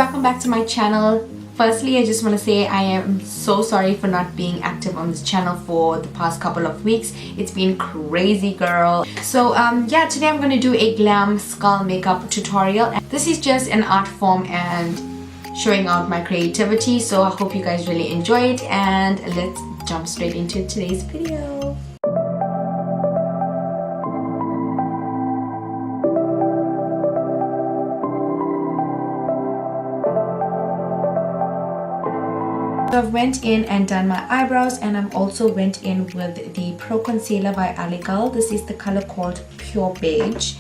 welcome back to my channel. Firstly, I just want to say I am so sorry for not being active on this channel for the past couple of weeks. It's been crazy, girl. So yeah, today I'm going to do a glam skull makeup tutorial. This is just an art form and showing out my creativity, so I hope you guys really enjoy it, and let's jump straight into today's video. So I've went in and done my eyebrows, and I've also went in with the Pro Concealer by Aligal. This is the color called Pure Beige,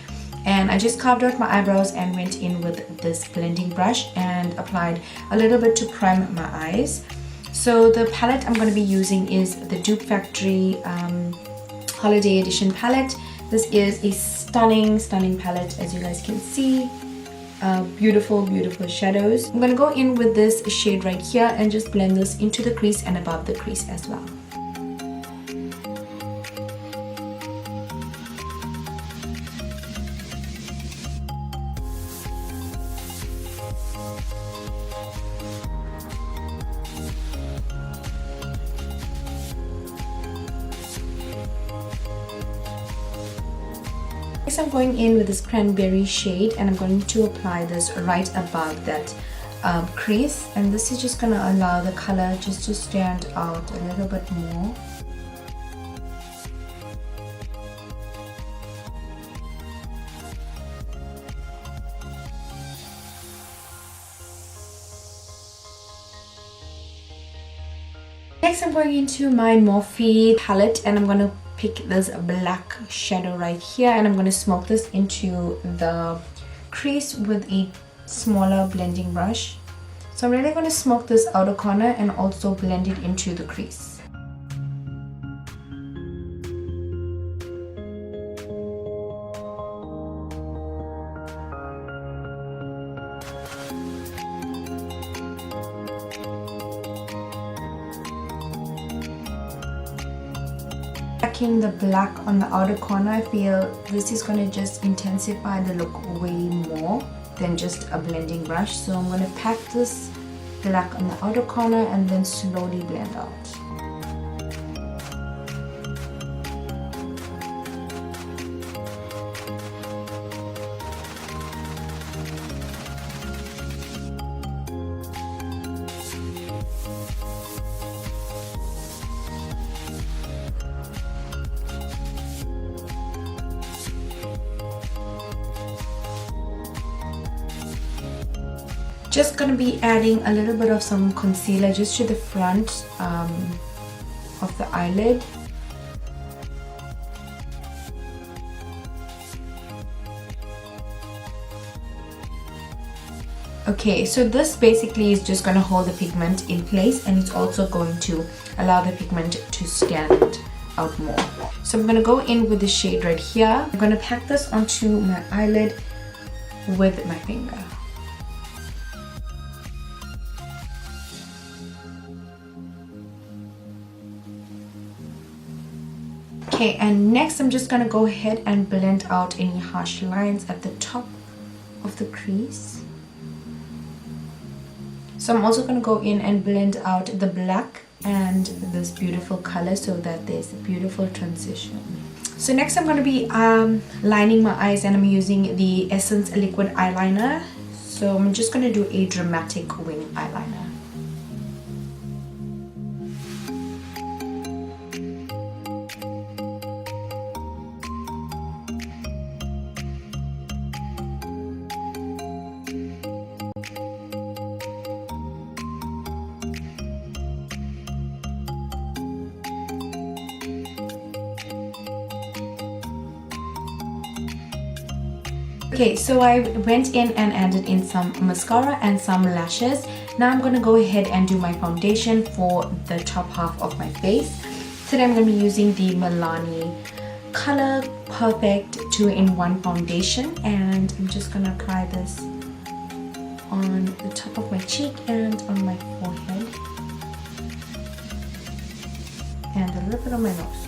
and I just carved out my eyebrows and went in with this blending brush and applied a little bit to prime my eyes. So the palette I'm going to be using is the Dupe Factory Holiday Edition palette. This is a stunning palette, as you guys can see. Beautiful shadows. I'm gonna go in with this shade right here and just blend this into the crease and above the crease as well. Next, I'm going in with this cranberry shade, and I'm going to apply this right above that crease, and this is just going to allow the color just to stand out a little bit more. Next, I'm going into my Morphe palette, and I'm going to pick this black shadow right here, and I'm going to smoke this into the crease with a smaller blending brush. So I'm really going to smoke this outer corner and also blend it into the crease. The black on the outer corner, I feel this is going to just intensify the look way more than just a blending brush. So I'm going to pack this black on the outer corner and then slowly blend out. Just gonna be adding a little bit of some concealer just to the front of the eyelid. Okay, so this basically is just going to hold the pigment in place, and it's also going to allow the pigment to stand out more. So I'm going to go in with the shade right here. I'm going to pack this onto my eyelid with my finger. Okay, and next I'm just going to go ahead and blend out any harsh lines at the top of the crease. So I'm also going to go in and blend out the black and this beautiful color so that there's a beautiful transition. So next I'm going to be lining my eyes, and I'm using the Essence liquid eyeliner. So I'm just going to do a dramatic wing eyeliner. Okay, so I went in and added in some mascara and some lashes. Now I'm going to go ahead and do my foundation for the top half of my face. Today I'm going to be using the Milani Color Perfect 2-in-1 foundation, and I'm just going to apply this on the top of my cheek and on my forehead and a little bit on my nose.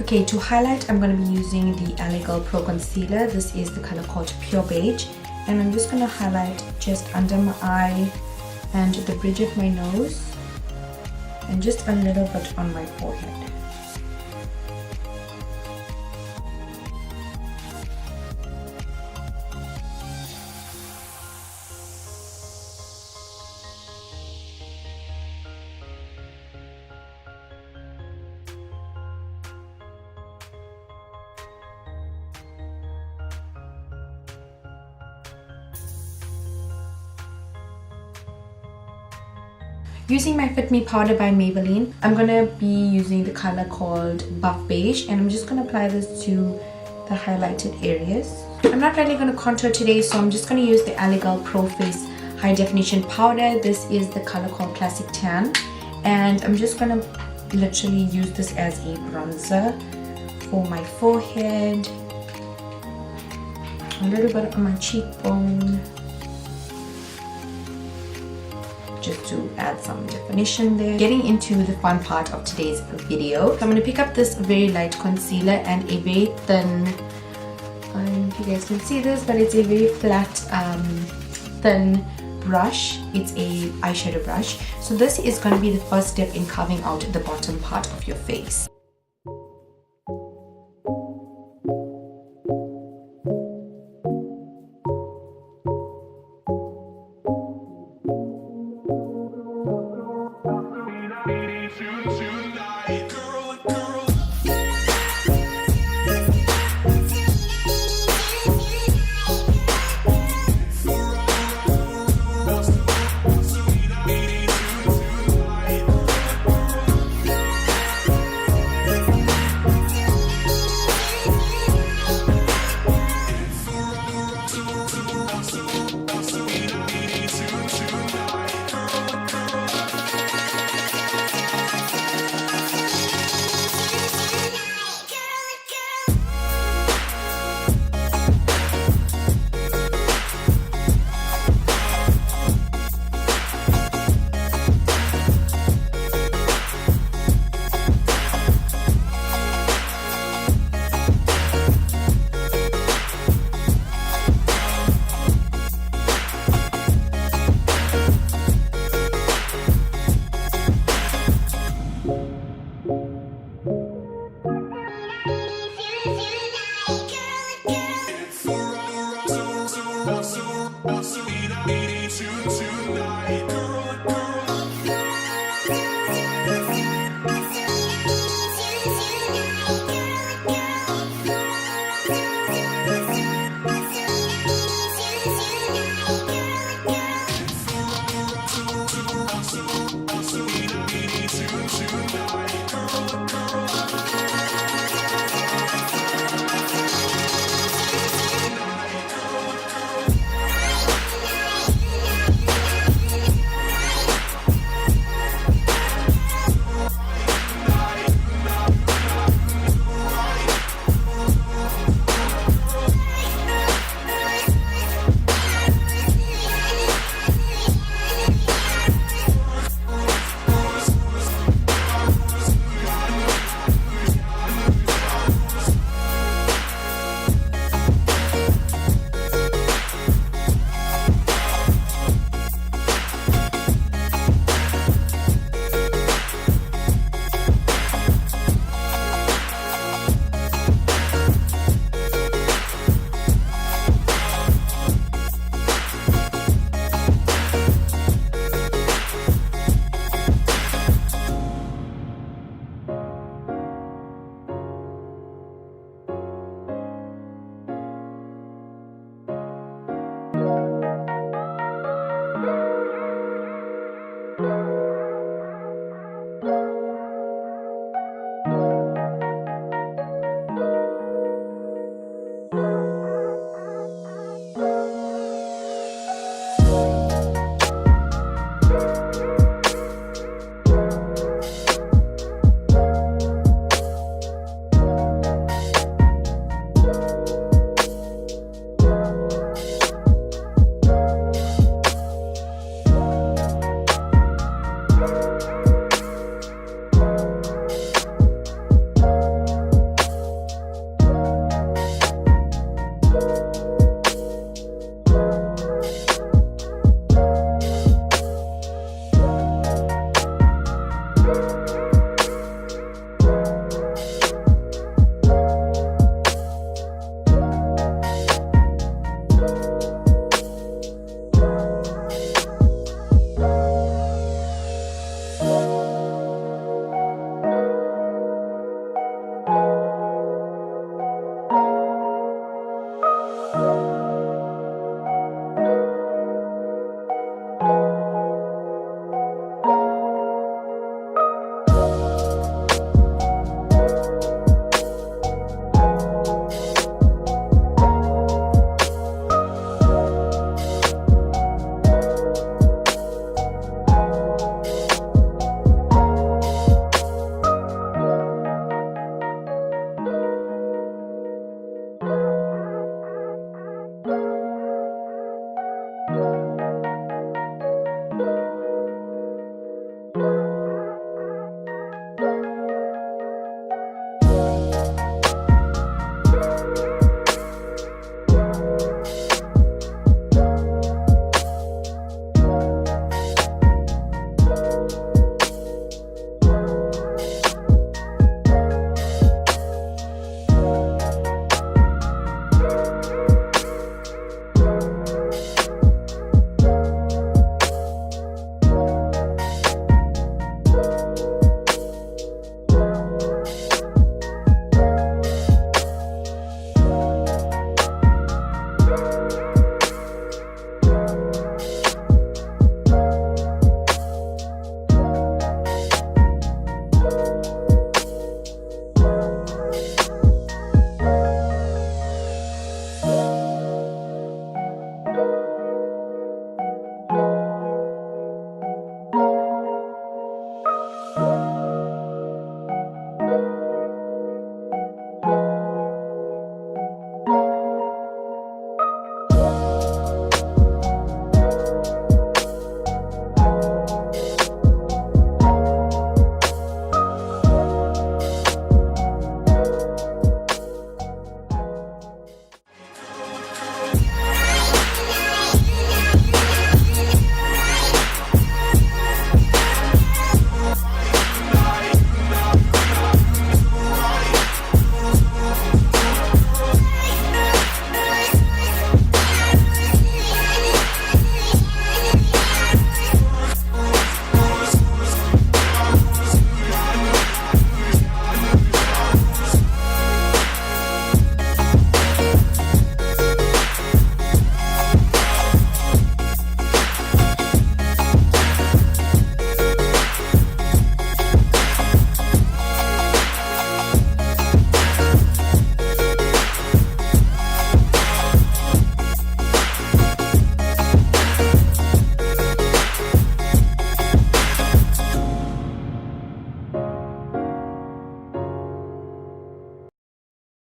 Okay, to highlight, I'm going to be using the LA Girl Pro Concealer. This is the color called Pure Beige. And I'm just going to highlight just under my eye and the bridge of my nose. And just a little bit on my forehead. Using my Fit Me powder by Maybelline, I'm going to be using the color called Buff Beige, and I'm just going to apply this to the highlighted areas. I'm not really going to contour today, so I'm just going to use the LA Girl Pro Face High Definition Powder. This is the color called Classic Tan, and I'm just going to literally use this as a bronzer for my forehead, a little bit on my cheekbone, just to add some definition there. Getting into the fun part of today's video, so I'm going to pick up this very light concealer and a very thin, I don't know if you guys can see this, but it's a very flat, thin brush. It's a eyeshadow brush. So this is going to be the first step in carving out the bottom part of your face.